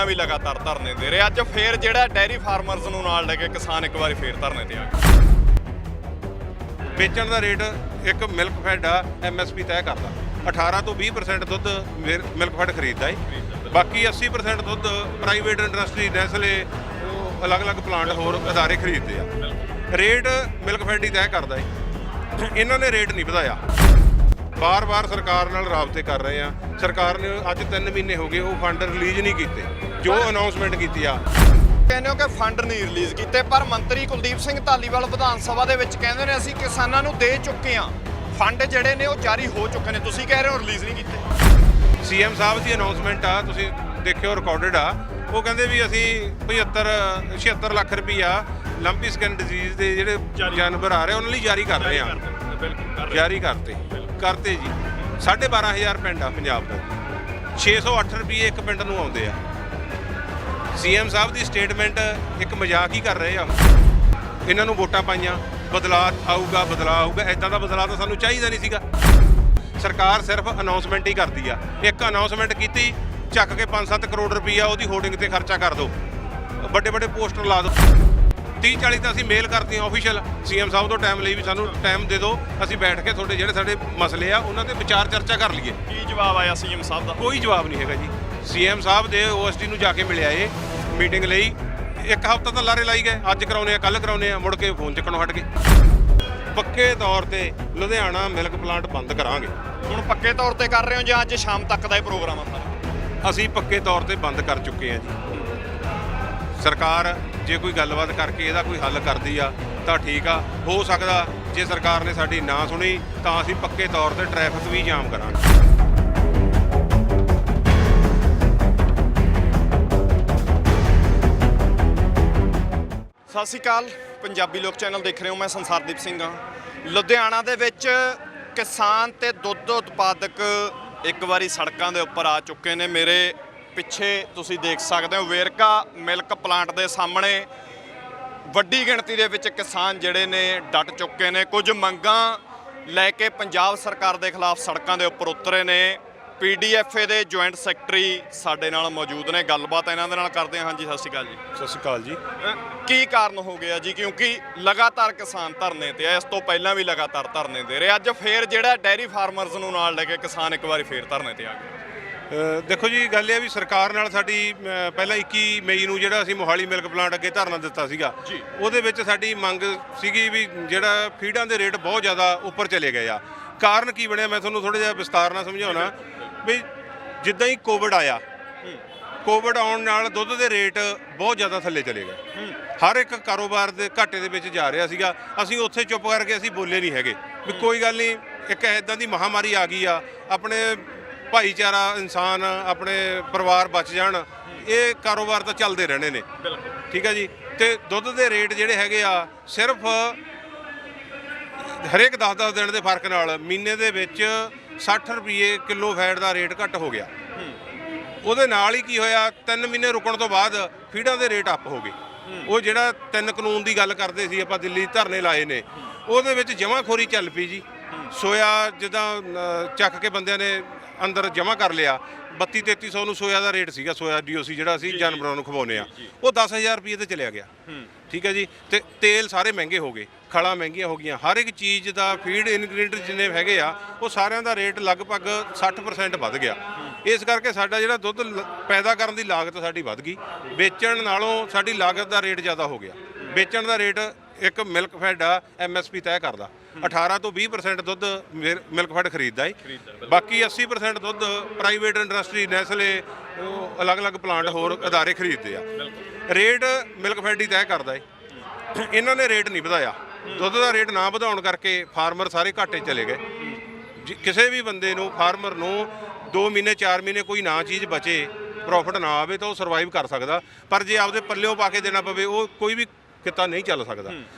ਪਹਿਲਾਂ ਵੀ ਲਗਾਤਾਰ ਧਰਨੇ ਦੇ ਰਹੇ। ਅੱਜ ਫੇਰ ਜਿਹੜਾ ਡੈਰੀ ਫਾਰਮਰਸ ਨੂੰ ਨਾਲ ਲੈ ਕੇ ਕਿਸਾਨ ਇੱਕ ਵਾਰੀ ਫੇਰ ਧਰਨੇ ਤੇ ਆ ਗਏ। ਵੇਚਣ ਦਾ ਰੇਟ ਇੱਕ ਮਿਲਕ ਫੈਡ ਆ MSP ਤੈਅ ਕਰਦਾ। 18 ਤੋਂ 20% ਦੁੱਧ ਮਿਲਕ ਫੈਡ ਖਰੀਦਦਾ ਹੈ, ਬਾਕੀ 80% ਦੁੱਧ ਪ੍ਰਾਈਵੇਟ ਇੰਡਸਟਰੀ ਨੈਸਲੇ ਉਹ ਅਲੱਗ-ਅਲੱਗ ਪਲਾਂਟ ਹੋਰ ਅਦਾਰੇ ਖਰੀਦਦੇ ਆ। ਰੇਟ ਮਿਲਕ ਫੈਡ ਹੀ ਤੈਅ ਕਰਦਾ ਹੈ। ਇਹਨਾਂ ਨੇ ਰੇਟ ਨਹੀਂ ਵਧਾਇਆ। ਬਾਰ-ਬਾਰ ਸਰਕਾਰ ਨਾਲ ਰਾਬਤੇ ਕਰ ਰਹੇ ਆ। ਸਰਕਾਰ ਨੇ ਅੱਜ 3 ਮਹੀਨੇ ਹੋ ਗਏ ਉਹ ਫੰਡ ਰਿਲੀਜ਼ ਨਹੀਂ ਕੀਤੇ ਜੋ ਅਨਾਉਂਸਮੈਂਟ ਕੀਤੀ ਆ। ਕਹਿੰਦੇ ਹੋ ਕਿ ਫੰਡ ਨਹੀਂ ਰਿਲੀਜ਼ ਕੀਤੇ, ਪਰ ਮੰਤਰੀ ਕੁਲਦੀਪ ਸਿੰਘ ਧਾਲੀਵਾਲ ਵਿਧਾਨ ਸਭਾ ਦੇ ਵਿੱਚ ਕਹਿੰਦੇ ਨੇ ਅਸੀਂ ਕਿਸਾਨਾਂ ਨੂੰ ਦੇ ਚੁੱਕੇ ਹਾਂ, ਫੰਡ ਜਿਹੜੇ ਨੇ ਉਹ ਜਾਰੀ ਹੋ ਚੁੱਕੇ ਨੇ। ਤੁਸੀਂ ਕਹਿ ਰਹੇ ਹੋ ਰਿਲੀਜ਼ ਨਹੀਂ ਕੀਤੇ। CM ਸਾਹਿਬ ਦੀ ਅਨਾਉਂਸਮੈਂਟ ਆ, ਤੁਸੀਂ ਦੇਖਿਓ ਰਿਕਾਰਡਡ ਆ। ਉਹ ਕਹਿੰਦੇ ਵੀ ਅਸੀਂ 76 ਲੱਖ ਰੁਪਈਆ ਲੰਪੀ ਸਕਿਨ ਡਿਜ਼ੀਜ਼ ਦੇ ਜਿਹੜੇ ਜਾਨਵਰ ਆ ਰਹੇ ਉਹਨਾਂ ਲਈ ਜਾਰੀ ਕਰ ਰਹੇ ਆ। ਜਾਰੀ ਕਰਤੇ ਜੀ। 12,500 ਪਿੰਡ ਆ ਪੰਜਾਬ ਦਾ, 608 ਰੁਪਏ ਇੱਕ ਪਿੰਡ ਨੂੰ ਆਉਂਦੇ ਆ। CM ਸਾਹਿਬ ਦੀ ਸਟੇਟਮੈਂਟ ਇੱਕ ਮਜ਼ਾਕ ਹੀ ਕਰ ਰਹੇ ਆ। ਇਹਨਾਂ ਨੂੰ ਵੋਟਾਂ ਪਾਈਆਂ, ਬਦਲਾਅ ਆਊਗਾ। ਐਦਾਂ ਦਾ ਬਦਲਾਅ ਤਾਂ ਸਾਨੂੰ ਚਾਹੀਦਾ ਨਹੀਂ ਸੀਗਾ। ਸਰਕਾਰ ਸਿਰਫ ਅਨਾਉਂਸਮੈਂਟ ਹੀ ਕਰਦੀ ਆ। ਇੱਕ ਅਨਾਉਂਸਮੈਂਟ ਕੀਤੀ, ਚੱਕ ਕੇ 5-7 ਕਰੋੜ ਰੁਪਈਆ ਉਹਦੀ ਹੋਰਡਿੰਗ ਤੇ ਖਰਚਾ ਕਰ ਦਿਓ, ਵੱਡੇ ਪੋਸਟਰ ਲਾ ਦਿਓ। 30-40 ਤਾਂ ਅਸੀਂ ਮੇਲ ਕਰਤੀਆਂ ਆਫੀਸ਼ੀਅਲ CM ਸਾਹਿਬ ਤੋਂ ਟਾਈਮ ਲਈ ਵੀ ਸਾਨੂੰ ਟਾਈਮ ਦੇ ਦਿਓ, ਅਸੀਂ ਬੈਠ ਕੇ ਤੁਹਾਡੇ ਜਿਹੜੇ ਸਾਡੇ ਮਸਲੇ ਆ ਉਹਨਾਂ ਤੇ ਵਿਚਾਰ ਚਰਚਾ ਕਰ ਲਈਏ। ਕੀ ਜਵਾਬ ਆਇਆ CM ਸਾਹਿਬ ਦਾ? ਕੋਈ ਜਵਾਬ ਨਹੀਂ ਹੈਗਾ ਜੀ। CM ਸਾਹਿਬ ਦੇ OSD ਨੂੰ ਜਾ ਕੇ ਮਿਲਿਆ ਇਹ ਮੀਟਿੰਗ ਲਈ। ਇੱਕ ਹਫ਼ਤਾ ਤਾਂ ਲਾਰੇ ਲਾਈ ਗਏ, ਅੱਜ ਕਰਾਉਨੇ ਆ, ਕੱਲ੍ਹ ਕਰਾਉਨੇ ਆ, ਮੁੜ ਕੇ ਫੋਨ ਚੱਕਣੋਂ ਹਟ ਗਏ। ਪੱਕੇ ਤੌਰ ਤੇ ਲੁਧਿਆਣਾ ਮਿਲਕ ਪਲਾਂਟ ਬੰਦ ਕਰਾਂਗੇ। ਹੁਣ ਪੱਕੇ ਤੌਰ ਤੇ ਕਰ ਰਹੇ ਹੋ ਜਾਂ ਅੱਜ ਸ਼ਾਮ ਤੱਕ ਦਾ ਇਹ ਪ੍ਰੋਗਰਾਮ ਆ ਸਾਰਾ? ਅਸੀਂ ਪੱਕੇ ਤੌਰ ਤੇ ਬੰਦ ਕਰ ਚੁੱਕੇ ਹਾਂ ਜੀ। ਸਰਕਾਰ ਜੇ ਕੋਈ ਗੱਲਬਾਤ ਕਰਕੇ ਇਹਦਾ ਕੋਈ ਹੱਲ ਕਰਦੀ ਆ ਤਾਂ ਠੀਕ ਆ। ਹੋ ਸਕਦਾ ਜੇ ਸਰਕਾਰ ਨੇ ਸਾਡੀ ਨਾ ਸੁਣੀ ਤਾਂ ਅਸੀਂ ਪੱਕੇ ਤੌਰ ਤੇ ਟ੍ਰੈਫਿਕ ਵੀ ਜਾਮ ਕਰਾਂਗੇ। ਸਤਿ ਸ਼੍ਰੀ ਅਕਾਲ, ਪੰਜਾਬੀ ਲੋਕ ਚੈਨਲ ਦੇਖ ਰਹੇ ਹੋ। ਮੈਂ ਸੰਸਾਰਦੀਪ ਸਿੰਘ ਹਾਂ। ਲੁਧਿਆਣਾ ਦੇ ਵਿੱਚ ਕਿਸਾਨ ਤੇ ਦੁੱਧ ਉਤਪਾਦਕ ਇੱਕ ਵਾਰੀ ਸੜਕਾਂ ਦੇ ਉੱਪਰ ਆ ਚੁੱਕੇ ਨੇ। ਮੇਰੇ ਪਿੱਛੇ ਤੁਸੀਂ ਦੇਖ ਸਕਦੇ ਹੋ ਵੇਰਕਾ ਮਿਲਕ ਪਲਾਂਟ ਦੇ ਸਾਹਮਣੇ ਵੱਡੀ ਗਿਣਤੀ ਦੇ ਵਿੱਚ ਕਿਸਾਨ ਜਿਹੜੇ ਨੇ ਡਟ ਚੁੱਕੇ ਨੇ। ਕੁਝ ਮੰਗਾਂ ਲੈ ਕੇ ਪੰਜਾਬ ਸਰਕਾਰ ਦੇ ਖਿਲਾਫ ਸੜਕਾਂ ਦੇ ਉੱਪਰ ਉਤਰੇ ਨੇ। PDFA ਦੇ ਜੁਆਇੰਟ ਸੈਕਟਰੀ ਸਾਡੇ ਨਾਲ ਮੌਜੂਦ ਨੇ, ਗੱਲਬਾਤ ਇਹਨਾਂ ਦੇ ਨਾਲ ਕਰਦੇ ਹਾਂ। ਹਾਂਜੀ, ਸਤਿ ਸ਼੍ਰੀ ਅਕਾਲ ਜੀ। ਸਤਿ ਸ਼੍ਰੀ ਅਕਾਲ ਜੀ। ਕੀ ਕਾਰਨ ਹੋ ਗਿਆ ਜੀ? ਕਿਉਂਕਿ ਲਗਾਤਾਰ ਕਿਸਾਨ ਧਰਨੇ ਤੇ ਆ, ਇਸ ਤੋਂ ਪਹਿਲਾਂ ਵੀ ਲਗਾਤਾਰ ਧਰਨੇ ਦੇ ਰਹੇ। ਅੱਜ ਫੇਰ ਜਿਹੜਾ ਡੈਰੀ ਫਾਰਮਰਸ ਨੂੰ ਨਾਲ ਲੈ ਕੇ ਕਿਸਾਨ ਇੱਕ ਵਾਰੀ ਫੇਰ ਧਰਨੇ ਤੇ ਆ ਗਏ। ਦੇਖੋ ਜੀ, ਗੱਲ ਇਹ ਵੀ ਸਰਕਾਰ ਨਾਲ ਸਾਡੀ ਪਹਿਲਾਂ 21 ਮਈ ਨੂੰ ਜਿਹੜਾ ਅਸੀਂ ਮੋਹਾਲੀ ਮਿਲਕ ਪਲਾਂਟ ਅੱਗੇ ਧਰਨਾ ਦਿੱਤਾ ਸੀਗਾ, ਉਹਦੇ ਵਿੱਚ ਸਾਡੀ ਮੰਗ ਸੀਗੀ ਵੀ ਜਿਹੜਾ ਫੀਡਾਂ ਦੇ ਰੇਟ ਬਹੁਤ ਜ਼ਿਆਦਾ ਉੱਪਰ ਚਲੇ ਗਏ ਆ। ਕਾਰਨ ਕੀ ਬਣਿਆ ਮੈਂ ਤੁਹਾਨੂੰ ਥੋੜ੍ਹਾ ਜਿਹਾ ਵਿਸਤਾਰ ਨਾਲ ਸਮਝਾਉਣਾ ਵੀ ਜਿੱਦਾਂ ਹੀ ਕੋਵਿਡ ਆਇਆ, ਕੋਵਿਡ ਆਉਣ ਨਾਲ ਦੁੱਧ ਦੇ ਰੇਟ ਬਹੁਤ ਜ਼ਿਆਦਾ ਥੱਲੇ ਚਲੇ ਗਏ। ਹਰ ਇੱਕ ਕਾਰੋਬਾਰ ਦੇ ਘਾਟੇ ਦੇ ਵਿੱਚ ਜਾ ਰਿਹਾ ਸੀਗਾ। ਅਸੀਂ ਉੱਥੇ ਚੁੱਪ ਕਰਕੇ ਅਸੀਂ ਬੋਲੇ ਨਹੀਂ ਹੈਗੇ ਵੀ ਕੋਈ ਗੱਲ ਨਹੀਂ, ਇੱਕ ਇੱਦਾਂ ਦੀ ਮਹਾਮਾਰੀ ਆ ਗਈ ਆ, ਆਪਣੇ ਭਾਈਚਾਰਾ ਇਨਸਾਨ ਆਪਣੇ ਪਰਿਵਾਰ ਬਚ ਜਾਣ, ਇਹ ਕਾਰੋਬਾਰ ਤਾਂ ਚੱਲਦੇ ਰਹਿਣੇ ਨੇ। ਠੀਕ ਹੈ ਜੀ। ਤੇ ਦੁੱਧ ਦੇ ਰੇਟ ਜਿਹੜੇ ਹੈਗੇ ਆ ਸਿਰਫ ਹਰੇਕ 10-10 ਦਿਨ ਦੇ ਫਰਕ ਨਾਲ ਮਹੀਨੇ ਦੇ ਵਿੱਚ 60 ਰੁਪਏ ਕਿਲੋ ਫੈਟ ਦਾ ਰੇਟ ਘੱਟ ਹੋ ਗਿਆ। ਉਹਦੇ ਨਾਲ ਹੀ ਕੀ ਹੋਇਆ, 3 ਮਹੀਨੇ ਰੁਕਣ ਤੋਂ ਬਾਅਦ ਫੀਡਾਂ ਦੇ ਰੇਟ ਅੱਪ ਹੋ ਗਏ। ਉਹ ਜਿਹੜਾ 3 ਕਾਨੂੰਨ ਦੀ ਗੱਲ ਕਰਦੇ ਸੀ ਆਪਾਂ, ਦਿੱਲੀ ਧਰਨੇ ਲਾਏ ਨੇ, ਉਹਦੇ ਵਿੱਚ ਜਮਾਖੋਰੀ ਚੱਲ ਪਈ ਜੀ। ਸੋਇਆ ਜਿੱਦਾਂ ਚੱਕ ਕੇ ਬੰਦਿਆਂ ਨੇ ਅੰਦਰ ਜਮ੍ਹਾਂ ਕਰ ਲਿਆ। 32-3300 ਨੂੰ ਸੋਇਆ ਦਾ ਰੇਟ ਸੀਗਾ। ਸੋਇਆ DOC ਜਿਹੜਾ ਅਸੀਂ ਜਾਨਵਰਾਂ ਨੂੰ ਖਵਾਉਂਦੇ ਆ, ਉਹ 10,000 ਰੁਪਏ ਤੇ ਚਲਿਆ ਗਿਆ। ਠੀਕ ਹੈ ਜੀ। ਤੇ ਤੇਲ ਸਾਰੇ ਮਹਿੰਗੇ ਹੋ ਗਏ, ਖਲਾਂ ਮਹਿੰਗੀਆਂ ਹੋ ਗਈਆਂ, ਹਰ ਇੱਕ ਚੀਜ਼ ਦਾ ਫੀਡ ਇਨਗਰੀਡੀਐਂਟ ਜਿੰਨੇ ਹੈਗੇ ਆ ਉਹ ਸਾਰਿਆਂ ਦਾ ਰੇਟ ਲਗਭਗ 60% ਵੱਧ ਗਿਆ। ਇਸ ਕਰਕੇ ਸਾਡਾ ਜਿਹੜਾ ਦੁੱਧ ਪੈਦਾ ਕਰਨ ਦੀ ਲਾਗਤ ਸਾਡੀ ਵੱਧ ਗਈ, ਵੇਚਣ ਨਾਲੋਂ ਸਾਡੀ ਲਾਗਤ ਦਾ ਰੇਟ ਜ਼ਿਆਦਾ ਹੋ ਗਿਆ। ਵੇਚਣ ਦਾ ਰੇਟ ਇੱਕ ਮਿਲਕ ਫੈਡ ਆ MSP ਤੈਅ ਕਰਦਾ। 18 ਤੋਂ 20% ਦੁੱਧ ਮਿਲਕ ਫੈਡ ਖਰੀਦਦਾ ਹੈ, ਬਾਕੀ 80% ਦੁੱਧ ਪ੍ਰਾਈਵੇਟ ਇੰਡਸਟਰੀ ਨੈਸਲੇ ਉਹ ਅਲੱਗ-ਅਲੱਗ ਪਲਾਂਟ ਹੋਰ ਅਦਾਰੇ ਖਰੀਦਦੇ ਆ। ਰੇਟ ਮਿਲਕ ਫੈਡ ਹੀ ਤੈਅ ਕਰਦਾ ਹੈ। ਇਹਨਾਂ ਨੇ ਰੇਟ ਨਹੀਂ ਵਧਾਇਆ। ਦੁੱਧ ਦਾ ਰੇਟ ਨਾ ਵਧਾਉਣ ਕਰਕੇ ਫਾਰਮਰ ਸਾਰੇ ਘਾਟੇ ਚਲੇ ਗਏ। ਕਿਸੇ ਵੀ ਬੰਦੇ ਨੂੰ, ਫਾਰਮਰ ਨੂੰ 2 ਮਹੀਨੇ 4 ਮਹੀਨੇ ਕੋਈ ਨਾ ਚੀਜ਼ ਬਚੇ, ਪ੍ਰੋਫਿਟ ਨਾ ਆਵੇ ਤਾਂ ਉਹ ਸਰਵਾਈਵ ਕਰ ਸਕਦਾ, ਪਰ ਜੇ ਆਪਦੇ ਪੱਲਿਓਂ ਪਾ ਕੇ ਦੇਣਾ ਪਵੇ ਉਹ ਕੋਈ ਵੀ ਕਿੱਤਾ ਨਹੀਂ ਚੱਲ ਸਕਦਾ।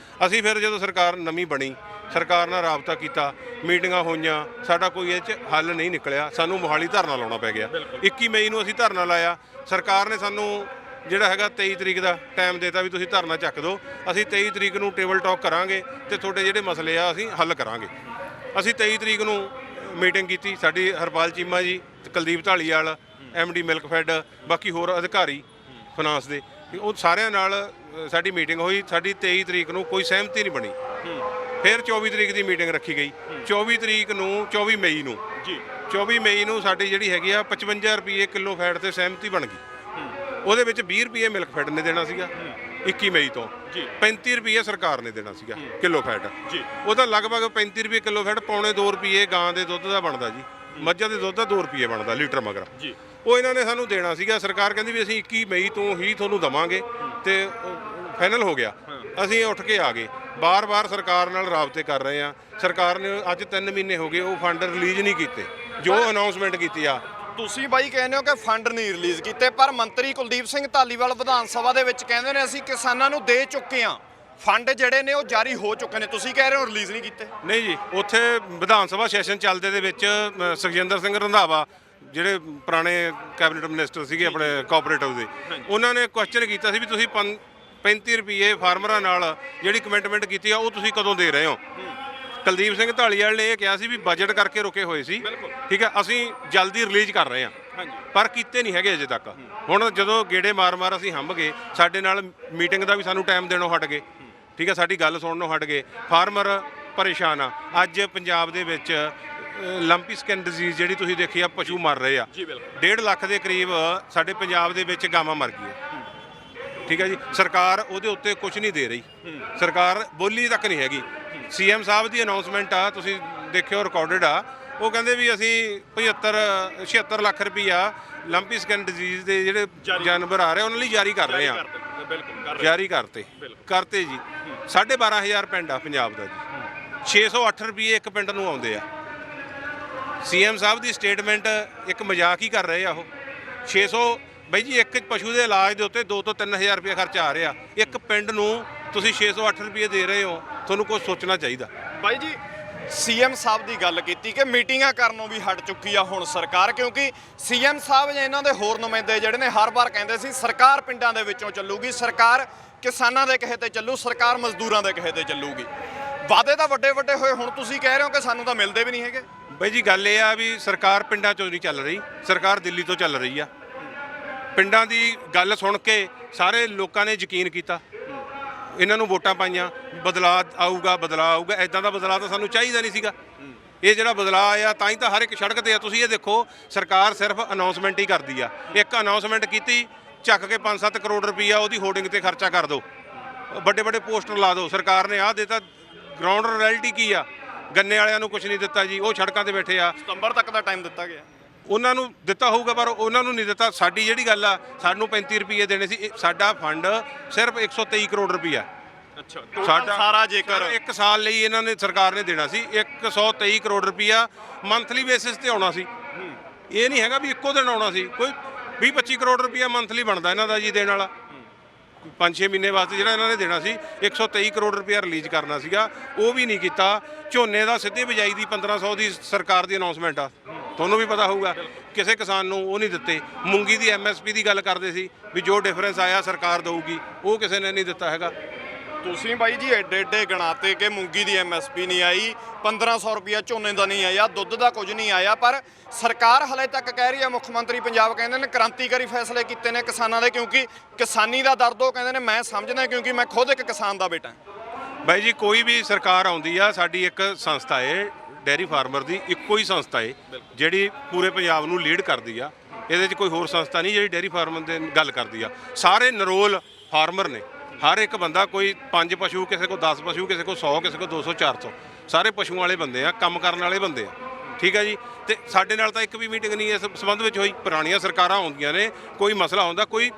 ਅਸੀਂ ਫਿਰ ਜਦੋਂ ਸਰਕਾਰ ਨਵੀਂ ਬਣੀ, ਸਰਕਾਰ ਨਾਲ ਰਾਬਤਾ ਕੀਤਾ, ਮੀਟਿੰਗਾਂ ਹੋਈਆਂ, ਸਾਡਾ ਕੋਈ ਇਹ 'ਚ ਹੱਲ ਨਹੀਂ ਨਿਕਲਿਆ। ਸਾਨੂੰ ਮੋਹਾਲੀ ਧਰਨਾ ਲਾਉਣਾ ਪੈ ਗਿਆ। 21 ਮਈ ਨੂੰ ਅਸੀਂ ਧਰਨਾ ਲਾਇਆ। ਸਰਕਾਰ ਨੇ ਸਾਨੂੰ ਜਿਹੜਾ ਹੈਗਾ 23 ਤਰੀਕ ਦਾ ਟਾਈਮ ਦੇਤਾ ਵੀ ਤੁਸੀਂ ਧਰਨਾ ਚੱਕ ਦਿਓ, ਅਸੀਂ 23 ਤਰੀਕ ਨੂੰ ਟੇਬਲ ਟਾਕ ਕਰਾਂਗੇ ਤੇ ਤੁਹਾਡੇ ਜਿਹੜੇ ਮਸਲੇ ਆ ਅਸੀਂ ਹੱਲ ਕਰਾਂਗੇ। ਅਸੀਂ 23 ਤਰੀਕ ਨੂੰ ਮੀਟਿੰਗ ਕੀਤੀ। ਸਾਡੀ ਹਰਪਾਲ ਚੀਮਾ ਜੀ, Kuldeep Dhaliwal MD milk fed, ਬਾਕੀ ਹੋਰ ਅਧਿਕਾਰੀ ਫਾਈਨਾਂਸ ਦੇ, ਉਹ ਸਾਰਿਆਂ ਨਾਲ ਸਾਡੀ ਮੀਟਿੰਗ ਹੋਈ। ਸਾਡੀ 23 ਤਰੀਕ ਨੂੰ ਕੋਈ ਸਹਿਮਤੀ ਨਹੀਂ ਬਣੀ। ਫਿਰ 24 ਤਰੀਕ ਦੀ ਮੀਟਿੰਗ ਰੱਖੀ ਗਈ। 24 ਮਈ ਨੂੰ ਜੀ 24 ਮਈ ਨੂੰ ਸਾਡੀ ਜਿਹੜੀ ਹੈਗੀ ਆ 55 ਰੁਪਏ ਕਿਲੋ ਫੈਟ ਤੇ ਸਹਿਮਤੀ ਬਣ ਗਈ। ਉਹਦੇ ਵਿੱਚ 20 ਰੁਪਏ ਮਿਲਕ ਫੈਟ ਨੇ ਦੇਣਾ ਸੀਗਾ 21 ਮਈ ਤੋਂ, 35 ਰੁਪਏ ਸਰਕਾਰ ਨੇ ਦੇਣਾ ਸੀਗਾ ਕਿਲੋ ਫੈਟ। ਉਹਦਾ ਲਗਭਗ 35 ਰੁਪਏ ਕਿਲੋ ਫੈਟ, ਪੌਣੇ 2 ਰੁਪਏ ਗਾਂ ਦੇ ਦੁੱਧ ਦਾ ਬਣਦਾ ਜੀ, ਮੱਝਾਂ ਦੇ ਦੁੱਧ ਦਾ 2 ਰੁਪਏ ਬਣਦਾ ਲੀਟਰ ਮਗਰ। ਉਹ ਇਹਨਾਂ ਨੇ ਸਾਨੂੰ ਦੇਣਾ ਸੀਗਾ। ਸਰਕਾਰ ਕਹਿੰਦੀ ਵੀ ਅਸੀਂ 21 ਮਈ ਤੋਂ ਹੀ ਤੁਹਾਨੂੰ ਦੇਵਾਂਗੇ, ਤੇ ਫਾਈਨਲ ਹੋ ਗਿਆ। ਅਸੀਂ ਉੱਠ ਕੇ ਆ ਗਏ। ਬਾਰ-ਬਾਰ ਸਰਕਾਰ ਨਾਲ ਰਾਬਤੇ ਕਰ ਰਹੇ ਆ। ਸਰਕਾਰ ਨੇ ਅੱਜ 3 ਮਹੀਨੇ ਹੋ ਗਏ ਉਹ ਫੰਡ ਰਿਲੀਜ਼ ਨਹੀਂ ਕੀਤੇ ਜੋ ਅਨਾਉਂਸਮੈਂਟ ਕੀਤੀ ਆ। ਤੁਸੀਂ ਬਾਈ ਕਹਿੰਦੇ ਹੋ ਕਿ ਫੰਡ ਨਹੀਂ ਰਿਲੀਜ਼ ਕੀਤੇ, ਪਰ ਮੰਤਰੀ ਕੁਲਦੀਪ ਸਿੰਘ ਧਾਲੀਵਾਲ ਵਿਧਾਨ ਸਭਾ ਦੇ ਵਿੱਚ ਕਹਿੰਦੇ ਨੇ ਅਸੀਂ ਕਿਸਾਨਾਂ ਨੂੰ ਦੇ ਚੁੱਕੇ ਹਾਂ, ਫੰਡ ਜਿਹੜੇ ਨੇ ਉਹ ਜਾਰੀ ਹੋ ਚੁੱਕੇ ਨੇ। ਤੁਸੀਂ ਕਹਿ ਰਹੇ ਹੋ ਰਿਲੀਜ਼ ਨਹੀਂ ਕੀਤੇ। ਨਹੀਂ ਜੀ, ਉੱਥੇ ਵਿਧਾਨ ਸਭਾ ਸੈਸ਼ਨ ਚੱਲਦੇ ਦੇ ਵਿੱਚ ਸੁਖਜਿੰਦਰ ਸਿੰਘ ਰੰਧਾਵਾ ਜਿਹੜੇ ਪੁਰਾਣੇ ਕੈਬਨਿਟ ਮਿਨਿਸਟਰ ਸੀਗੇ ਆਪਣੇ ਕੋਆਪਰੇਟਿਵ ਦੇ, ਉਹਨਾਂ ਨੇ ਕੁਐਸਚਨ ਕੀਤਾ ਸੀ ਵੀ ਤੁਸੀਂ 35 ਰੁਪਏ ਫਾਰਮਰਾਂ ਨਾਲ ਜਿਹੜੀ ਕਮਿਟਮੈਂਟ ਕੀਤੀ ਆ ਉਹ ਤੁਸੀਂ ਕਦੋਂ ਦੇ ਰਹੇ ਹੋ। ਕੁਲਦੀਪ ਸਿੰਘ ਧਾਲੀਵਾਲ ਨੇ ਇਹ ਕਿਹਾ ਸੀ ਵੀ ਬਜਟ ਕਰਕੇ ਰੁਕੇ ਹੋਏ ਸੀ, ਠੀਕ ਹੈ, ਅਸੀਂ ਜਲਦੀ ਰਿਲੀਜ਼ ਕਰ ਰਹੇ ਹਾਂ, ਪਰ ਕੀਤੇ ਨਹੀਂ ਹੈਗੇ ਅਜੇ ਤੱਕ। ਹੁਣ ਜਦੋਂ ਗੇੜੇ ਮਾਰ ਅਸੀਂ ਹੰਭ ਗਏ, ਸਾਡੇ ਨਾਲ ਮੀਟਿੰਗ ਦਾ ਵੀ ਸਾਨੂੰ ਟਾਈਮ ਦੇਣੋਂ ਹਟ ਗਏ, ਠੀਕ ਹੈ, ਸਾਡੀ ਗੱਲ ਸੁਣਨੋਂ ਹਟ ਗਏ। ਫਾਰਮਰ ਪਰੇਸ਼ਾਨ ਆ। ਅੱਜ ਪੰਜਾਬ ਦੇ ਵਿੱਚ ਲੰਪੀ ਸਕਿਨ ਡਿਜ਼ੀਜ਼ ਜਿਹੜੀ ਤੁਸੀਂ ਦੇਖੀ ਆ, ਪਸ਼ੂ ਮਰ ਰਹੇ ਆ। 1.5 ਲੱਖ ਦੇ ਕਰੀਬ ਸਾਡੇ ਪੰਜਾਬ ਦੇ ਵਿੱਚ ਗਾਵਾਂ ਮਰ ਗਈਆਂ, ਠੀਕ ਹੈ ਜੀ। ਸਰਕਾਰ ਉਹਦੇ ਉੱਤੇ ਕੁਝ ਨਹੀਂ ਦੇ ਰਹੀ, ਸਰਕਾਰ ਬੋਲੀ ਤੱਕ ਨਹੀਂ ਹੈਗੀ। ਸੀਐਮ ਸਾਹਿਬ ਦੀ ਅਨਾਉਂਸਮੈਂਟ ਆ, ਤੁਸੀਂ ਦੇਖਿਓ, ਰਿਕਾਰਡਡ ਆ। ਉਹ ਕਹਿੰਦੇ ਵੀ ਅਸੀਂ 76 ਲੱਖ ਰੁਪਈਆ ਲੰਪੀ ਸਕਿਨ ਡਿਜ਼ੀਜ਼ ਦੇ ਜਿਹੜੇ ਜਾਨਵਰ ਆ ਰਹੇ ਉਹਨਾਂ ਲਈ ਜਾਰੀ ਕਰ ਰਹੇ ਆ। ਜਾਰੀ ਕਰਤੇ ਜੀ। 12,500 ਪਿੰਡ ਆ ਪੰਜਾਬ ਦਾ ਜੀ, 608 ਰੁਪਏ ਇੱਕ ਪਿੰਡ ਨੂੰ ਆਉਂਦੇ ਆ। ਸੀਐਮ ਸਾਹਿਬ ਦੀ ਸਟੇਟਮੈਂਟ ਇੱਕ ਮਜ਼ਾਕ ਹੀ ਕਰ ਰਹੇ ਆ ਉਹ। 600 ਬਈ ਜੀ, ਇੱਕ ਪਸ਼ੂ ਦੇ ਇਲਾਜ ਦੇ ਉੱਤੇ 2 ਤੋਂ 3,000 ਰੁਪਏ ਖਰਚਾ ਆ ਰਿਹਾ। ਇੱਕ ਪਿੰਡ ਨੂੰ ਤੁਸੀਂ 608 ਰੁਪਏ ਦੇ ਰਹੇ ਹੋ, ਤੁਹਾਨੂੰ ਕੁਝ ਸੋਚਣਾ ਚਾਹੀਦਾ। ਬਾਈ ਜੀ, ਸੀਐਮ ਸਾਹਿਬ ਦੀ ਗੱਲ ਕੀਤੀ ਕਿ ਮੀਟਿੰਗਾਂ ਕਰਨੋਂ ਵੀ ਹਟ ਚੁੱਕੀ ਆ ਹੁਣ ਸਰਕਾਰ, ਕਿਉਂਕਿ ਸੀਐਮ ਸਾਹਿਬ ਜਾਂ ਇਹਨਾਂ ਦੇ ਹੋਰ ਨੁਮਾਇੰਦੇ ਜਿਹੜੇ ਨੇ ਹਰ ਵਾਰ ਕਹਿੰਦੇ ਸੀ ਸਰਕਾਰ ਪਿੰਡਾਂ ਦੇ ਵਿੱਚੋਂ ਚੱਲੂਗੀ, ਸਰਕਾਰ ਕਿਸਾਨਾਂ ਦੇ ਕਹੇ ਤੇ ਚੱਲੂ, ਸਰਕਾਰ ਮਜ਼ਦੂਰਾਂ ਦੇ ਕਹੇ ਤੇ ਚੱਲੂਗੀ। ਵਾਅਦੇ ਤਾਂ ਵੱਡੇ ਵੱਡੇ ਹੋਏ, ਹੁਣ ਤੁਸੀਂ ਕਹਿ ਰਹੇ ਹੋ ਕਿ ਸਾਨੂੰ ਤਾਂ ਮਿਲਦੇ ਵੀ ਨਹੀਂ ਹੈਗੇ। ਬਾਈ ਜੀ, ਗੱਲ ਇਹ ਆ ਵੀ ਸਰਕਾਰ ਪਿੰਡਾਂ 'ਚੋਂ ਨਹੀਂ ਚੱਲ ਰਹੀ, ਸਰਕਾਰ ਦਿੱਲੀ ਤੋਂ ਚੱਲ ਰਹੀ ਆ। ਪਿੰਡਾਂ ਦੀ ਗੱਲ ਸੁਣ ਕੇ ਸਾਰੇ ਲੋਕਾਂ ਨੇ ਯਕੀਨ ਕੀਤਾ, ਇਹਨਾਂ ਨੂੰ ਵੋਟਾਂ ਪਾਈਆਂ, ਬਦਲਾਅ ਆਊਗਾ। ਐਦਾਂ ਦਾ ਬਦਲਾਅ ਤਾਂ ਸਾਨੂੰ ਚਾਹੀਦਾ ਨਹੀਂ ਸੀਗਾ। ਇਹ ਜਿਹੜਾ ਬਦਲਾਅ ਆਇਆ ਤਾਂ ਹੀ ਤਾਂ ਹਰ ਇੱਕ ਸੜਕ ਤੇ ਆ। ਤੁਸੀਂ ਇਹ ਦੇਖੋ, ਸਰਕਾਰ ਸਿਰਫ ਅਨਾਉਂਸਮੈਂਟ ਹੀ ਕਰਦੀ ਆ। ਇੱਕ ਅਨਾਉਂਸਮੈਂਟ ਕੀਤੀ, ਚੱਕ ਕੇ 5-7 ਕਰੋੜ ਰੁਪਈਆ ਉਹਦੀ ਹੋਰਡਿੰਗ ਤੇ ਖਰਚਾ ਕਰ ਦਿਓ, ਵੱਡੇ ਵੱਡੇ ਪੋਸਟਰ ਲਾ ਦਿਓ। ਸਰਕਾਰ ਨੇ ਆਹ ਦਿੱਤਾ, ਗਰਾਊਂਡ ਰਿਐਲਿਟੀ ਕੀ ਆ? ਗੰਨੇ ਵਾਲਿਆਂ ਨੂੰ ਕੁਝ ਨਹੀਂ ਦਿੱਤਾ ਜੀ, ਉਹ ਸੜਕਾਂ ਤੇ ਬੈਠੇ ਆ। ਸਤੰਬਰ ਤੱਕ ਦਾ ਟਾਈਮ ਦਿੱਤਾ ਗਿਆ, ਉਹਨਾਂ ਨੂੰ ਦਿੱਤਾ ਹੋਊਗਾ, ਪਰ ਉਹਨਾਂ ਨੂੰ ਨਹੀਂ ਦਿੱਤਾ। ਸਾਡੀ ਜਿਹੜੀ ਗੱਲ ਆ, ਸਾਨੂੰ 35 ਰੁਪਏ ਦੇਣੇ ਸੀ। ਸਾਡਾ ਫੰਡ ਸਿਰਫ 123 ਕਰੋੜ ਰੁਪਈਆ। ਅੱਛਾ, ਸਾਡਾ ਸਾਰਾ ਜੇਕਰ ਇੱਕ ਸਾਲ ਲਈ ਇਹਨਾਂ ਨੇ, ਸਰਕਾਰ ਨੇ ਦੇਣਾ ਸੀ 123 ਕਰੋੜ ਰੁਪਈਆ ਮੰਥਲੀ ਬੇਸਿਸ ਤੇ ਆਉਣਾ ਸੀ। ਇਹ ਨਹੀਂ ਹੈਗਾ ਵੀ ਇੱਕੋ ਦਿਨ ਆਉਣਾ ਸੀ। ਕੋਈ 20-25 ਕਰੋੜ ਰੁਪਈਆ ਮੰਥਲੀ ਬਣਦਾ ਇਹਨਾਂ ਦਾ ਜੀ ਦੇਣ ਵਾਲਾ। 5-6 ਮਹੀਨੇ ਵਾਸਤੇ ਜਿਹੜਾ ਇਹਨਾਂ ਨੇ ਦੇਣਾ ਸੀ, 123 ਕਰੋੜ ਰੁਪਈਆ ਰਿਲੀਜ਼ ਕਰਨਾ ਸੀਗਾ, ਉਹ ਵੀ ਨਹੀਂ ਕੀਤਾ। ਝੋਨੇ ਦਾ ਸਿੱਧੀ ਬਿਜਾਈ ਦੀ 1500 ਦੀ ਸਰਕਾਰ ਦੀ ਅਨਾਉਂਸਮੈਂਟ ਆ, ਤੁਹਾਨੂੰ ਵੀ ਪਤਾ ਹੋਊਗਾ। ਕਿਸੇ ਕਿਸਾਨ ਨੂੰ ਉਹ ਨਹੀਂ ਦਿੱਤੇ। ਮੂੰਗੀ ਦੀ MSP ਦੀ ਗੱਲ ਕਰਦੇ ਸੀ ਵੀ ਜੋ ਡਿਫਰੈਂਸ ਆਇਆ ਸਰਕਾਰ ਦੇਊਗੀ, ਉਹ ਕਿਸੇ ਨੇ ਨਹੀਂ ਦਿੱਤਾ ਹੈਗਾ। ਤੁਸੀਂ ਬਾਈ ਜੀ ਐਡੇ ਗਣਾਤੇ ਕਿ ਮੂੰਗੀ ਦੀ MSP ਨਹੀਂ ਆਈ, 1500 ਰੁਪਇਆ ਝੋਨੇ ਦਾ ਨਹੀਂ ਆਇਆ, ਦੁੱਧ ਦਾ ਕੁਝ ਨਹੀਂ ਆਇਆ, ਪਰ ਸਰਕਾਰ ਹਲੇ ਤੱਕ ਕਹਿ ਰਹੀ ਹੈ, ਮੁੱਖ ਮੰਤਰੀ ਪੰਜਾਬ ਕਹਿੰਦੇ ਨੇ ਕ੍ਰਾਂਤੀਕਾਰੀ ਫੈਸਲੇ ਕੀਤੇ ਨੇ ਕਿਸਾਨਾਂ ਦੇ, ਕਿਉਂਕਿ ਕਿਸਾਨੀ ਦਾ ਦਰਦ ਉਹ ਕਹਿੰਦੇ ਨੇ ਮੈਂ ਸਮਝਦਾ, ਕਿਉਂਕਿ ਮੈਂ ਖੁਦ ਇੱਕ ਕਿਸਾਨ ਦਾ ਬੇਟਾ। ਬਾਈ ਜੀ, ਕੋਈ ਵੀ ਸਰਕਾਰ ਆਉਂਦੀ ਆ, ਸਾਡੀ ਇੱਕ ਸੰਸਥਾ ਏ ਡੇਅਰੀ ਫਾਰਮਰ ਦੀ, ਇੱਕੋ ਹੀ ਸੰਸਥਾ ਏ ਜਿਹੜੀ ਪੂਰੇ ਪੰਜਾਬ ਨੂੰ ਲੀਡ ਕਰਦੀ ਆ। ਇਹਦੇ 'ਚ ਕੋਈ ਹੋਰ ਸੰਸਥਾ ਨਹੀਂ ਜਿਹੜੀ ਡੇਅਰੀ ਫਾਰਮਰ ਦੇ ਗੱਲ ਕਰਦੀ ਆ। ਸਾਰੇ ਨਰੋਲ ਫਾਰਮਰ ਨੇ, ਹਰ ਇੱਕ ਬੰਦਾ, ਕੋਈ 5 ਪਸ਼ੂ, ਕਿਸੇ ਕੋਲ 10 ਪਸ਼ੂ, ਕਿਸੇ ਕੋਲ 100, ਕਿਸੇ ਕੋਲ 200-400, ਸਾਰੇ ਪਸ਼ੂਆਂ ਵਾਲੇ ਬੰਦੇ ਆ, ਕੰਮ ਕਰਨ ਵਾਲੇ ਬੰਦੇ ਆ, ਠੀਕ ਹੈ ਜੀ। ਤੇ ਸਾਡੇ ਨਾਲ ਤਾਂ ਇੱਕ ਵੀ ਮੀਟਿੰਗ ਨਹੀਂ ਇਸ ਸੰਬੰਧ ਵਿੱਚ ਹੋਈ। ਪੁਰਾਣੀਆਂ ਸਰਕਾਰਾਂ ਆਉਂਦੀਆਂ ਨੇ, ਕੋਈ ਮਸਲਾ ਹੁੰਦਾ, ਕੋਈ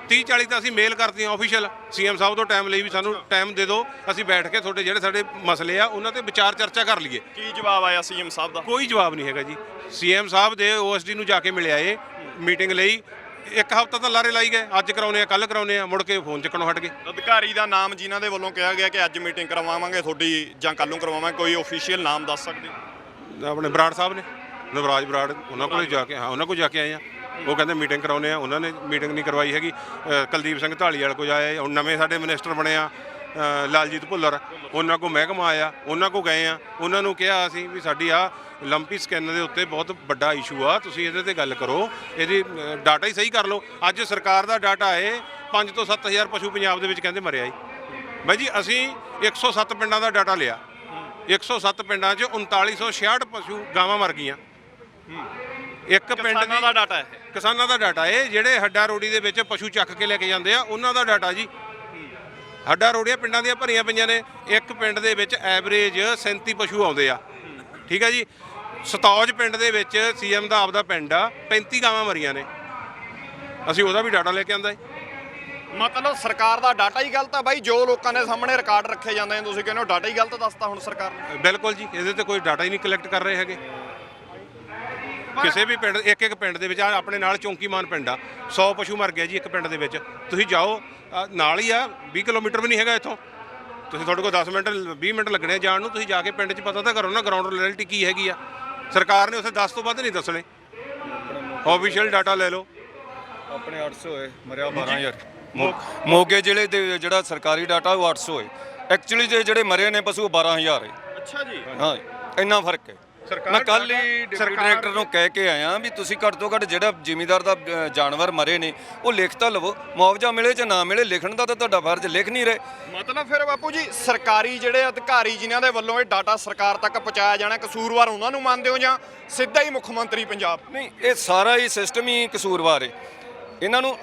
30-40 ਤਾਂ ਅਸੀਂ ਮੇਲ ਕਰਦੇ ਹਾਂ ਆਫੀਸ਼ੀਅਲ ਸੀਐਮ ਸਾਹਿਬ ਤੋਂ ਟਾਈਮ ਲਈ ਵੀ ਸਾਨੂੰ ਟਾਈਮ ਦੇ ਦਿਓ, ਅਸੀਂ ਬੈਠ ਕੇ ਤੁਹਾਡੇ ਜਿਹੜੇ ਸਾਡੇ ਮਸਲੇ ਆ ਉਹਨਾਂ ਤੇ ਵਿਚਾਰ ਚਰਚਾ ਕਰ ਲਈਏ। ਕੀ ਜਵਾਬ ਆਇਆ ਸੀਐਮ ਸਾਹਿਬ ਦਾ? ਕੋਈ ਜਵਾਬ ਨਹੀਂ ਹੈਗਾ ਜੀ। ਸੀਐਮ ਸਾਹਿਬ ਦੇ OSD ਨੂੰ ਜਾ ਕੇ ਮਿਲਿਆ ਏ ਮੀਟਿੰਗ ਲਈ, 1 ਹਫ਼ਤਾ ਤਾਂ ਲਾਰੇ ਲਾਈ ਗਏ, ਅੱਜ ਕਰਾਉਨੇ ਆ, ਕੱਲ ਕਰਾਉਨੇ ਆ, ਮੁੜ ਕੇ ਫੋਨ ਚੱਕਣੋਂ ਹਟ ਗਏ। ਅਧਿਕਾਰੀ ਦਾ ਨਾਮ ਜਿਨ੍ਹਾਂ ਦੇ ਵੱਲੋਂ ਕਿਹਾ ਗਿਆ ਕਿ ਅੱਜ ਮੀਟਿੰਗ ਕਰਵਾਵਾਂਗੇ ਤੁਹਾਡੀ ਜਾਂ ਕੱਲ ਨੂੰ ਕਰਵਾਵਾਂਗੇ, ਕੋਈ ਅਫੀਸ਼ੀਅਲ ਨਾਮ ਦੱਸ ਸਕਦੇ? ਆਪਣੇ ਬਰਾੜ ਸਾਹਿਬ ਨੇ, ਨਵਰਾਜ ਬਰਾੜ, ਉਹਨਾਂ ਕੋਲ ਜਾ ਕੇ, ਹਾਂ, ਉਹਨਾਂ ਕੋਲ ਜਾ ਕੇ ਆਏ ਆ। ਉਹ ਕਹਿੰਦੇ ਮੀਟਿੰਗ ਕਰਾਉਨੇ ਆ, ਉਹਨਾਂ ਨੇ ਮੀਟਿੰਗ ਨਹੀਂ ਕਰਵਾਈ ਹੈਗੀ। ਕੁਲਦੀਪ ਸਿੰਘ ਧਾਲੀਵਾਲ ਕੋਲ ਆਏ, ਹੁਣ ਨਵੇਂ ਸਾਡੇ ਮਿਨਿਸਟਰ ਬਣੇ ਆ, ਲਾਲਜੀਤ ਭੁੱਲਰ, ਉਹਨਾਂ ਕੋਲ ਮਹਿਕਮਾ ਆਇਆ, ਉਹਨਾਂ ਕੋਲ ਗਏ ਆ, ਉਹਨਾਂ ਨੂੰ ਕਿਹਾ ਅਸੀਂ ਵੀ ਸਾਡੀ ਆ ਲੰਪੀ ਸਕਿਨ ਦੇ ਉੱਤੇ ਬਹੁਤ ਵੱਡਾ ਇਸ਼ੂ ਆ, ਤੁਸੀਂ ਇਹਦੇ ਤੇ ਗੱਲ ਕਰੋ, ਇਹਦੀ ਡਾਟਾ ਹੀ ਸਹੀ ਕਰ ਲਓ। ਅੱਜ ਸਰਕਾਰ ਦਾ ਡਾਟਾ ਹੈ 5 ਤੋਂ 7 ਹਜ਼ਾਰ ਪਸ਼ੂ ਪੰਜਾਬ ਦੇ ਵਿੱਚ ਕਹਿੰਦੇ ਮਰਿਆ ਜੀ। ਬਾਈ ਜੀ ਅਸੀਂ 107 ਪਿੰਡਾਂ ਦਾ ਡਾਟਾ ਲਿਆ, 107 ਪਿੰਡਾਂ 'ਚ 3966 ਪਸ਼ੂ ਗਾਵਾਂ ਮਰ ਗਈਆਂ। ਇੱਕ ਪਿੰਡ ਕਿਸਾਨਾਂ ਦਾ ਡਾਟਾ ਹੈ, ਕਿਸਾਨਾਂ ਦਾ ਡਾਟਾ ਇਹ ਜਿਹੜੇ ਹੱਡਾ ਰੋੜੀ ਦੇ ਵਿੱਚ ਪਸ਼ੂ ਚੱਕ ਕੇ ਲੈ ਕੇ ਜਾਂਦੇ ਆ ਉਹਨਾਂ ਦਾ ਡਾਟਾ ਜੀ। ਹੱਡਾ ਰੋੜੀਆਂ ਪਿੰਡਾਂ ਦੀਆਂ ਭਰੀਆਂ ਪਈਆਂ ਨੇ, ਇੱਕ ਪਿੰਡ ਦੇ ਵਿੱਚ ਐਵਰੇਜ 37 ਪਸ਼ੂ ਆਉਂਦੇ ਆ, ਠੀਕ ਹੈ ਜੀ। ਸਤੌਜ ਪਿੰਡ ਦੇ ਵਿੱਚ ਸੀਐਮ ਦਾ ਆਪਦਾ ਪਿੰਡ ਆ, 35 ਗਾਵਾਂ ਮਰੀਆਂ ਨੇ, ਅਸੀਂ ਉਹਦਾ ਵੀ ਡਾਟਾ ਲੈ ਕੇ ਆਂਦਾ ਹੈ। ਮਤਲਬ ਸਰਕਾਰ ਦਾ ਡਾਟਾ ਹੀ ਗਲਤ ਆ ਬਾਈ, ਜੋ ਲੋਕਾਂ ਦੇ ਸਾਹਮਣੇ ਰਿਕਾਰਡ ਰੱਖੇ ਜਾਂਦੇ ਨੇ ਤੁਸੀਂ ਕਹਿੰਦੇ ਹੋ ਡਾਟਾ ਹੀ ਗਲਤ ਦੱਸਤਾ ਹੁਣ ਸਰਕਾਰ ਨੇ। ਬਿਲਕੁਲ ਜੀ, ਇਹਦੇ ਤੇ ਕੋਈ ਡਾਟਾ ਹੀ ਨਹੀਂ ਕਲੈਕਟ ਕਰ ਰਹੇ ਹੈਗੇ। ਕਿਸੇ ਵੀ ਪਿੰਡ ਇੱਕ ਪਿੰਡ ਦੇ ਵਿੱਚ ਆਪਣੇ ਨਾਲ ਚੌਂਕੀਮਾਨ ਪਿੰਡ ਆ, 100 ਪਸ਼ੂ ਮਰ ਗਿਆ ਜੀ ਇੱਕ ਪਿੰਡ ਦੇ ਵਿੱਚ। ਤੁਸੀਂ ਜਾਓ ਨਾਲ ਹੀ ਆ, 20 ਕਿਲੋਮੀਟਰ ਵੀ ਨਹੀਂ ਹੈਗਾ ਇੱਥੋਂ, ਤੁਸੀਂ ਤੁਹਾਡੇ ਕੋਲ 10 ਮਿੰਟ 20 ਮਿੰਟ ਲੱਗਣੇ ਜਾਣ ਨੂੰ, ਤੁਸੀਂ ਜਾ ਕੇ ਪਿੰਡ 'ਚ ਪਤਾ ਤਾਂ ਕਰੋ ਨਾ ਗਰਾਊਂਡ ਰਿਐਲਿਟੀ ਕੀ ਹੈਗੀ ਆ। ਸਰਕਾਰ ਨੇ ਉੱਥੇ 10 ਤੋਂ ਵੱਧ ਨਹੀਂ ਦੱਸਣੇ, ਆਫੀਸ਼ੀਅਲ ਡਾਟਾ ਲੈ ਲਓ। ਆਪਣੇ 800 ਹੋਏ, ਮਰਿਆ 12000। ਮੋਗੇ ਜ਼ਿਲ੍ਹੇ ਦੇ ਜਿਹੜਾ ਸਰਕਾਰੀ ਡਾਟਾ ਉਹ 800 ਹੈ, ਐਕਚੁਅਲੀ ਜਿਹੜੇ ਮਰੇ ਨੇ ਪਸ਼ੂ 12000 ਹੈ। ਅੱਛਾ ਜੀ, ਹਾਂ ਇੰਨਾ ਫਰਕ ਹੈ। ਮੈਂ ਕੱਲ ਹੀ ਡਿਪਟੀ ਡਾਇਰੈਕਟਰ ਨੂੰ ਕਹਿ ਕੇ ਆਇਆ ਵੀ ਤੁਸੀਂ ਘੱਟ ਤੋਂ ਘੱਟ ਜਿਹੜਾ ਜ਼ਿਮੀਂਦਾਰ ਦਾ ਜਾਨਵਰ ਮਰੇ ਨੇ ਉਹ ਲਿਖ ਤਾਂ ਲਵੋ, ਮੁਆਵਜ਼ਾ ਮਿਲੇ ਜਾਂ ਨਾ ਮਿਲੇ, ਲਿਖਣ ਦਾ ਤਾਂ ਤੁਹਾਡਾ ਫਰਜ਼, ਲਿਖ ਨਹੀਂ ਰਹੇ। ਮਤਲਬ ਫਿਰ ਬਾਪੂ ਜੀ ਸਰਕਾਰੀ ਜਿਹੜੇ ਅਧਿਕਾਰੀ ਜਿਨ੍ਹਾਂ ਦੇ ਵੱਲੋਂ ਇਹ ਡਾਟਾ ਸਰਕਾਰ ਤੱਕ ਪਹੁੰਚਾਇਆ ਜਾਣਾ, ਕਸੂਰਵਾਰ ਉਹਨਾਂ ਨੂੰ ਮੰਨਦੇ ਹੋ ਜਾਂ ਸਿੱਧਾ ਹੀ ਮੁੱਖ ਮੰਤਰੀ ਪੰਜਾਬ? ਨਹੀਂ, ਇਹ ਸਾਰਾ ਹੀ ਸਿਸਟਮ ਹੀ ਕਸੂਰਵਾਰ ਹੈ। ਇਹਨਾਂ ਨੂੰ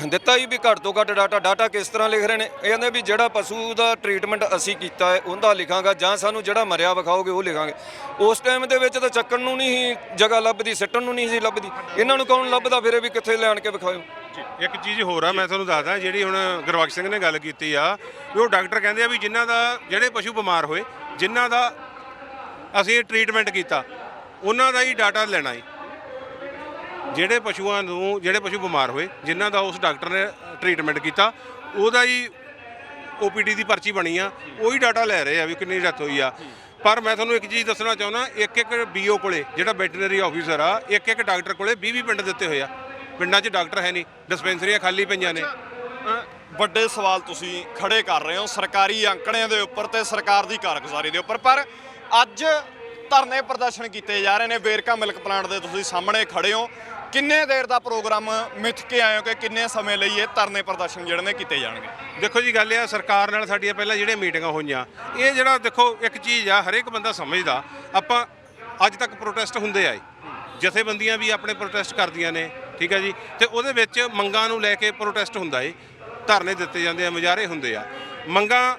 ਦਿੱਤਾ ਹੀ ਵੀ ਘੱਟ ਤੋਂ ਘੱਟ ਡਾਟਾ ਕਿਸ ਤਰ੍ਹਾਂ ਲਿਖ ਰਹੇ ਨੇ। ਇਹ ਕਹਿੰਦੇ ਵੀ ਜਿਹੜਾ ਪਸ਼ੂ ਦਾ ਟ੍ਰੀਟਮੈਂਟ ਅਸੀਂ ਕੀਤਾ ਹੈ ਉਹਦਾ ਲਿਖਾਂਗਾ, ਜਾਂ ਸਾਨੂੰ ਜਿਹੜਾ ਮਰਿਆ ਵਿਖਾਓਗੇ ਉਹ ਲਿਖਾਂਗੇ। ਉਸ ਟਾਈਮ ਦੇ ਵਿੱਚ ਤਾਂ ਚੱਕਣ ਨੂੰ ਨਹੀਂ ਜਗ੍ਹਾ ਲੱਭਦੀ, ਸਿੱਟਣ ਨੂੰ ਨਹੀਂ ਸੀ ਲੱਭਦੀ, ਇਹਨਾਂ ਨੂੰ ਕੌਣ ਲੱਭਦਾ ਫਿਰ ਵੀ ਕਿੱਥੇ ਲੈਣ ਕੇ ਵਿਖਾਓ। ਇੱਕ ਚੀਜ਼ ਹੋਰ ਆ, ਮੈਂ ਤੁਹਾਨੂੰ ਦੱਸਦਾ, ਜਿਹੜੀ ਹੁਣ ਗੁਰਬਖਸ਼ ਸਿੰਘ ਨੇ ਗੱਲ ਕੀਤੀ ਆ ਵੀ ਉਹ ਡਾਕਟਰ ਕਹਿੰਦੇ ਆ ਵੀ ਜਿਨ੍ਹਾਂ ਦਾ ਜਿਹੜੇ ਪਸ਼ੂ ਬਿਮਾਰ ਹੋਏ, ਜਿਨ੍ਹਾਂ ਦਾ ਅਸੀਂ ਟ੍ਰੀਟਮੈਂਟ ਕੀਤਾ, ਉਹਨਾਂ ਦਾ ਹੀ ਡਾਟਾ ਲੈਣਾ ਹੈ। ਜਿਹੜੇ ਪਸ਼ੂ ਬਿਮਾਰ ਹੋਏ, ਜਿਨ੍ਹਾਂ ਦਾ ਉਸ ਡਾਕਟਰ ਨੇ ਟ੍ਰੀਟਮੈਂਟ ਕੀਤਾ, ਉਹਦਾ ਹੀ OPD ਦੀ ਪਰਚੀ ਬਣੀ ਆ, ਉਹੀ ਡਾਟਾ ਲੈ ਰਹੇ ਆ ਵੀ ਕਿੰਨੀ ਡੈਥ ਹੋਈ ਆ। ਪਰ ਮੈਂ ਤੁਹਾਨੂੰ ਇੱਕ ਚੀਜ਼ ਦੱਸਣਾ ਚਾਹੁੰਦਾ, ਇੱਕ BO ਕੋਲੇ ਜਿਹੜਾ ਵੈਟਰਨਰੀ ਆਫੀਸਰ ਆ, ਇੱਕ ਡਾਕਟਰ ਕੋਲੇ 20 ਪਿੰਡ ਦਿੱਤੇ ਹੋਏ ਆ। ਪਿੰਡਾਂ 'ਚ ਡਾਕਟਰ ਹੈ ਨਹੀਂ, ਡਿਸਪੈਂਸਰੀਆਂ ਖਾਲੀ ਪਈਆਂ ਨੇ। ਵੱਡੇ ਸਵਾਲ ਤੁਸੀਂ ਖੜੇ ਕਰ ਰਹੇ ਹੋ ਸਰਕਾਰੀ ਅੰਕੜਿਆਂ ਦੇ ਉੱਪਰ ਤੇ ਸਰਕਾਰ ਦੀ ਕਾਰਗੁਜ਼ਾਰੀ ਦੇ ਉੱਪਰ, ਪਰ ਅੱਜ ਧਰਨੇ ਪ੍ਰਦਰਸ਼ਨ ਕੀਤੇ ਜਾ ਰਹੇ ਨੇ ਵੇਰਕਾ ਮਿਲਕ ਪਲਾਂਟ ਦੇ, ਤੁਸੀਂ ਸਾਹਮਣੇ ਖੜੇ ਹੋ। ਕਿੰਨੇ ਦੇਰ ਦਾ ਪ੍ਰੋਗਰਾਮ ਮਿੱਥ ਕੇ ਆਏ ਹੋ ਕਿ ਕਿੰਨੇ ਸਮੇਂ ਲਈ ਇਹ ਧਰਨੇ ਪ੍ਰਦਰਸ਼ਨ ਜਿਹੜੇ ਨੇ ਕੀਤੇ ਜਾਣਗੇ? ਦੇਖੋ ਜੀ, ਗੱਲ ਇਹ ਆ, ਸਰਕਾਰ ਨਾਲ ਸਾਡੀਆਂ ਪਹਿਲਾਂ ਜਿਹੜੀਆਂ ਮੀਟਿੰਗਾਂ ਹੋਈਆਂ, ਇਹ ਜਿਹੜਾ ਦੇਖੋ ਇੱਕ ਚੀਜ਼ ਆ, ਹਰੇਕ ਬੰਦਾ ਸਮਝਦਾ, ਆਪਾਂ ਅੱਜ ਤੱਕ ਪ੍ਰੋਟੈਸਟ ਹੁੰਦੇ ਆਏ, ਜਥੇਬੰਦੀਆਂ ਵੀ ਆਪਣੇ ਪ੍ਰੋਟੈਸਟ ਕਰਦੀਆਂ ਨੇ, ਠੀਕ ਹੈ ਜੀ, ਤੇ ਉਹਦੇ ਵਿੱਚ ਮੰਗਾਂ ਨੂੰ ਲੈ ਕੇ ਪ੍ਰੋਟੈਸਟ ਹੁੰਦਾ ਏ, ਧਰਨੇ ਦਿੱਤੇ ਜਾਂਦੇ ਆ, ਮੁਜ਼ਾਹਰੇ ਹੁੰਦੇ ਆ। ਮੰਗਾਂ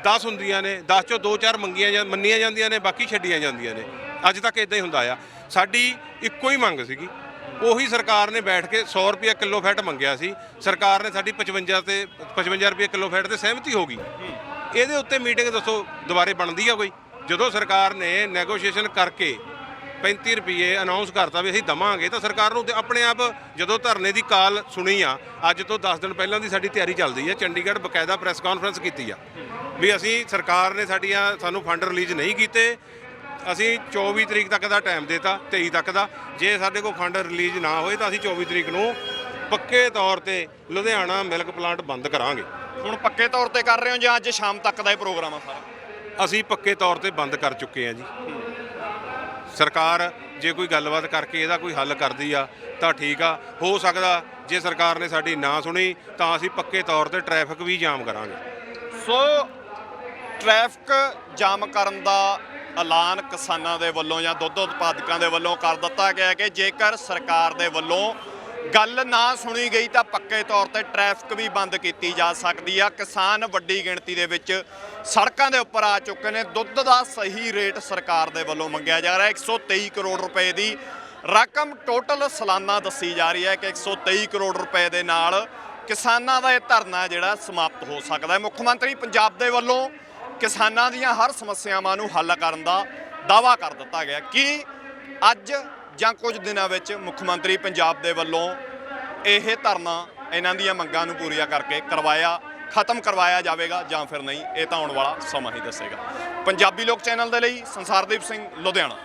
10 ਹੁੰਦੀਆਂ ਨੇ, 10 ਚੋਂ 2-4 ਮੰਨੀਆਂ ਜਾਂਦੀਆਂ ਨੇ, ਬਾਕੀ ਛੱਡੀਆਂ ਜਾਂਦੀਆਂ ਨੇ। ਅੱਜ ਤੱਕ ਇਦਾਂ ਹੀ ਹੁੰਦਾ ਆ। ਸਾਡੀ ਇੱਕੋ ਹੀ ਮੰਗ ਸੀਗੀ, ਉਹੀ ਸਰਕਾਰ ਨੇ ਬੈਠ ਕੇ 100 ਰੁਪਏ ਕਿਲੋ ਫੈਟ ਮੰਗਿਆ ਸੀ, ਸਰਕਾਰ ਨੇ ਸਾਡੀ 55 ਰੁਪਏ ਕਿਲੋ ਫੈਟ ਤੇ ਸਹਿਮਤੀ ਹੋ ਗਈ। ਇਹਦੇ ਉੱਤੇ ਮੀਟਿੰਗ ਦੱਸੋ ਦੁਬਾਰੇ ਬਣਦੀ ਆ ਕੋਈ? ਜਦੋਂ ਸਰਕਾਰ ਨੇ ਨੈਗੋਸ਼ੀਏਸ਼ਨ ਕਰਕੇ 35 ਰੁਪਏ ਅਨਾਉਂਸ ਕਰਤਾ ਵੀ ਅਸੀਂ ਦਵਾਂਗੇ, ਤਾਂ ਸਰਕਾਰ ਨੂੰ ਆਪਣੇ ਆਪ ਜਦੋਂ ਧਰਨੇ ਦੀ ਕਾਲ ਸੁਣੀ ਆ, ਅੱਜ ਤੋਂ 10 ਦਿਨ ਪਹਿਲਾਂ ਦੀ ਸਾਡੀ ਤਿਆਰੀ ਚੱਲਦੀ ਹੈ। ਚੰਡੀਗੜ੍ਹ ਬਕਾਇਦਾ ਪ੍ਰੈਸ ਕਾਨਫਰੰਸ ਕੀਤੀ ਆ ਵੀ ਅਸੀਂ ਸਰਕਾਰ ਨੇ ਸਾਨੂੰ ਫੰਡ ਰਿਲੀਜ਼ ਨਹੀਂ ਕੀਤੇ, ਅਸੀਂ 24 ਤਰੀਕ ਤੱਕ ਦਾ ਟਾਈਮ ਦੇਤਾ, 23 ਤੱਕ ਦਾ। ਜੇ ਸਾਡੇ ਕੋਲ ਫੰਡ ਰਿਲੀਜ਼ ਨਾ ਹੋਏ ਤਾਂ ਅਸੀਂ 24 ਤਰੀਕ ਨੂੰ ਪੱਕੇ ਤੌਰ ਤੇ ਲੁਧਿਆਣਾ ਮਿਲਕ ਪਲਾਂਟ ਬੰਦ ਕਰਾਂਗੇ। ਹੁਣ ਪੱਕੇ ਤੌਰ ਤੇ ਕਰ ਰਹੇ ਹੋ ਜਾਂ ਅੱਜ ਸ਼ਾਮ ਤੱਕ ਦਾ ਇਹ ਪ੍ਰੋਗਰਾਮ ਆ ਸਾਰਾ? ਅਸੀਂ ਪੱਕੇ ਤੌਰ ਤੇ ਬੰਦ ਕਰ ਚੁੱਕੇ ਹਾਂ ਜੀ। ਸਰਕਾਰ ਜੇ ਕੋਈ ਗੱਲਬਾਤ ਕਰਕੇ ਇਹਦਾ ਕੋਈ ਹੱਲ ਕਰਦੀ ਆ ਤਾਂ ਠੀਕ ਆ, ਹੋ ਸਕਦਾ ਜੇ ਸਰਕਾਰ ਨੇ ਸਾਡੀ ਨਾ ਸੁਣੀ ਤਾਂ ਅਸੀਂ ਪੱਕੇ ਤੌਰ ਤੇ ਟ੍ਰੈਫਿਕ ਵੀ ਜਾਮ ਕਰਾਂਗੇ। ਸੋ ਟ੍ਰੈਫਿਕ ਜਾਮ ਕਰਨ ਦਾ ਐਲਾਨ ਕਿਸਾਨਾਂ ਦੇ ਵੱਲੋਂ ਜਾਂ ਦੁੱਧ ਉਤਪਾਦਕਾਂ ਦੇ ਵੱਲੋਂ ਕਰ ਦਿੱਤਾ ਗਿਆ ਕਿ ਜੇਕਰ ਸਰਕਾਰ ਦੇ ਵੱਲੋਂ ਗੱਲ ਨਾ ਸੁਣੀ ਗਈ ਤਾਂ ਪੱਕੇ ਤੌਰ ਤੇ ਟ੍ਰੈਫਿਕ ਵੀ ਬੰਦ ਕੀਤੀ ਜਾ ਸਕਦੀ ਆ। ਕਿਸਾਨ ਵੱਡੀ ਗਿਣਤੀ ਦੇ ਵਿੱਚ ਸੜਕਾਂ ਦੇ ਉੱਪਰ ਆ ਚੁੱਕੇ ਨੇ। ਦੁੱਧ ਦਾ ਸਹੀ ਰੇਟ ਸਰਕਾਰ ਦੇ ਵੱਲੋਂ ਮੰਗਿਆ ਜਾ ਰਿਹਾ, 123 ਕਰੋੜ ਰੁਪਏ ਦੀ ਰਕਮ ਟੋਟਲ ਸਾਲਾਨਾ ਦੱਸੀ ਜਾ ਰਹੀ ਹੈ ਕਿ 123 ਕਰੋੜ ਰੁਪਏ ਦੇ ਨਾਲ ਕਿਸਾਨਾਂ ਦਾ ਇਹ ਧਰਨਾ ਜਿਹੜਾ ਸਮਾਪਤ ਹੋ ਸਕਦਾ ਹੈ। ਮੁੱਖ ਮੰਤਰੀ ਪੰਜਾਬ ਦੇ ਵੱਲੋਂ ਕਿਸਾਨਾਂ ਦੀਆਂ ਹਰ ਸਮੱਸਿਆਵਾਂ ਨੂੰ ਹੱਲ ਕਰਨ ਦਾ ਦਾਅਵਾ ਕਰ ਦਿੱਤਾ ਗਿਆ ਕਿ ਅੱਜ ਜਾਂ ਕੁਝ ਦਿਨਾਂ ਵਿੱਚ ਮੁੱਖ ਮੰਤਰੀ ਪੰਜਾਬ ਦੇ ਵੱਲੋਂ ਇਹ ਧਰਨਾ ਇਹਨਾਂ ਦੀਆਂ ਮੰਗਾਂ ਨੂੰ ਪੂਰੀਆਂ ਕਰਕੇ ਖਤਮ ਕਰਵਾਇਆ ਜਾਵੇਗਾ ਜਾਂ ਫਿਰ ਨਹੀਂ, ਇਹ ਤਾਂ ਆਉਣ ਵਾਲਾ ਸਮਾਂ ਹੀ ਦੱਸੇਗਾ। ਪੰਜਾਬੀ ਲੋਕ ਚੈਨਲ ਦੇ ਲਈ ਸੰਸਾਰਦੀਪ ਸਿੰਘ, ਲੁਧਿਆਣਾ।